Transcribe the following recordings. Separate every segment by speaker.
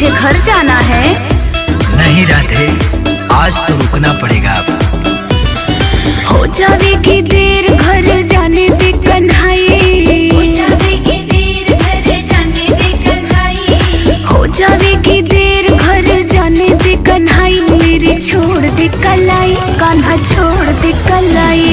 Speaker 1: मुझे घर जाना है।
Speaker 2: नहीं राधे, आज तो रुकना पड़ेगा। अब
Speaker 1: हो जाएगी देर घर जाने दे कन्हई, हो जाएगी देर घर जाने दे कन्हई, हो जाएगी देर घर जाने दे कन्हई। मेरी छोड़ दे कलाई कान्हा, छोड़ दे कलाई।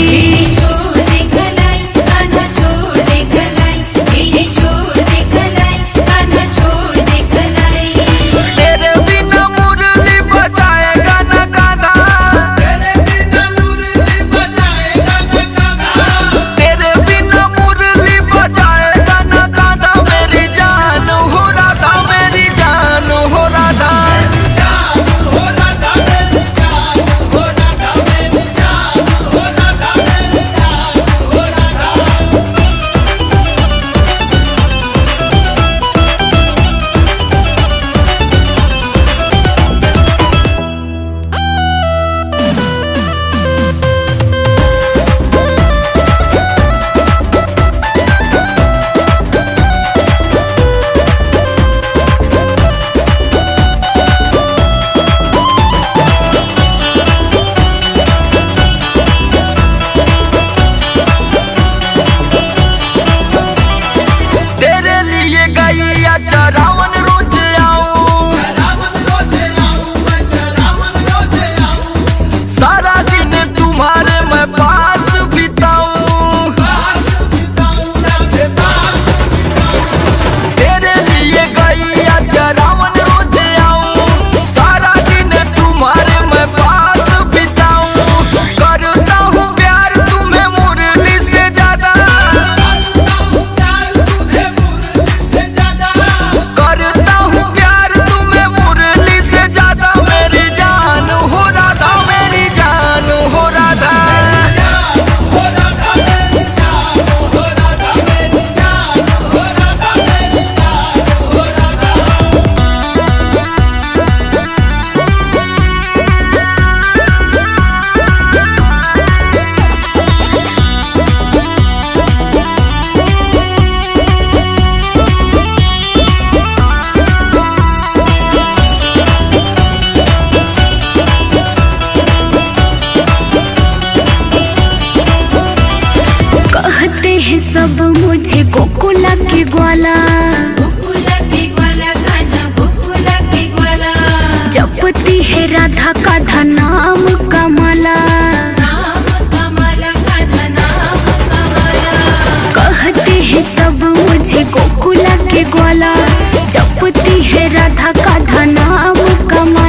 Speaker 3: चरावन रोज आऊं, सारा दिन तुम्हारे मैं पास बिताऊं, तेरे लिए गैया चरावन रोज आऊं, सारा दिन तुम्हारे मैं पास बिताऊं। करता हूँ प्यार तुम्हें मुरली से ज्यादा,
Speaker 1: सब मुझे गोकुला के ग्वाला, गोकुला के ग्वाला कान्हा, गोकुला के ग्वाला। जपती है राधा कान्हा नाम कमला, नाम कमला कान्हा नाम कमला। कहते हैं सब मुझे गोकुला के ग्वाला, जपती है राधा कान्हा नाम कमला।